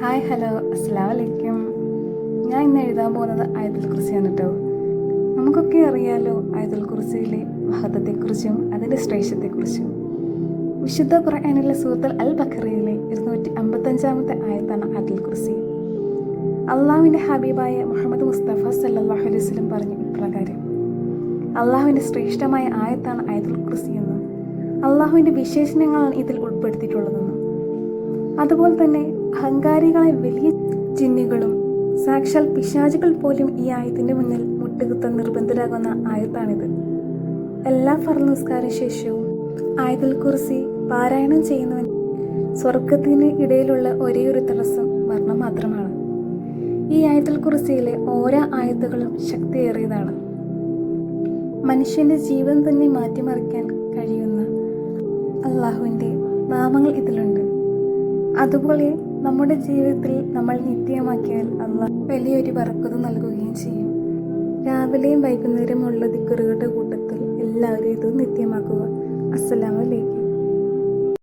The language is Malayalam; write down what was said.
ഹായ് ഹലോ അസ്സലാമു അലൈക്കും. ഞാൻ ഇന്ന് എഴുതാൻ പോകുന്നത് ആയത്തുൽ കുർസിയാണ് കേട്ടോ. നമുക്കൊക്കെ അറിയാലോ ആയത്തുൽ കുർസിയിലെ മഹത്വത്തെക്കുറിച്ചും അതിൻ്റെ ശ്രേഷ്ഠത്തെക്കുറിച്ചും. വിശുദ്ധ ഖുർആനിലെ സൂറത്തുൽ അൽ ബഖറയിലെ 255 ആയത്താണ് ആയത്തുൽ കുർസി. അള്ളാഹുവിൻ്റെ ഹബീബായ മുഹമ്മദ് മുസ്തഫ സല്ലല്ലാഹു അലൈഹി വസല്ലം പറഞ്ഞു ഇപ്രകാരം: അള്ളാഹുവിൻ്റെ ശ്രേഷ്ഠമായ ആയത്താണ് ആയത്തുൽ കുർസി എന്നും അള്ളാഹുവിൻ്റെ വിശേഷണങ്ങളാണ് ഇതിൽ ഉൾപ്പെടുത്തിയിട്ടുള്ളതെന്നും അതുപോലെ തന്നെ അഹങ്കാരികളെ വലിയ ജിന്നുകളും സാക്ഷാൽ പിശാചുകൾ പോലും ഈ ആയത്തിൻ്റെ മുന്നിൽ മുട്ടുകുത്താൻ നിർബന്ധരാകുന്ന ആയത്താണിത്. എല്ലാ ഫർള് നിസ്കാര ശേഷവും ആയത്തുൽ കുർസി പാരായണം ചെയ്യുന്നവൻ സ്വർഗത്തിന് ഇടയിലുള്ള ഒരേ ഒരു തടസ്സം മരണം മാത്രമാണ്. ഈ ആയത്തുൽ കുർസിയിലെ ഓരോ ആയത്തുകളും ശക്തിയേറിയതാണ്. മനുഷ്യൻ്റെ ജീവിതം തന്നെ മാറ്റിമറിക്കാൻ കഴിയുന്ന അള്ളാഹുവിൻ്റെ നാമങ്ങൾ ഇതിലുണ്ട്. അതുപോലെ നമ്മുടെ ജീവിതത്തിൽ നമ്മൾ നിത്യമാക്കിയാൽ അള്ളാഹ് വലിയൊരു ബർക്കത്ത് നൽകുകയും ചെയ്യും. രാവിലെയും വൈകുന്നേരമുള്ള ദിക്റുകളുടെ കൂട്ടത്തിൽ എല്ലാവരും ഇത് നിത്യമാക്കുക. അസ്സലാമു അലൈക്കും.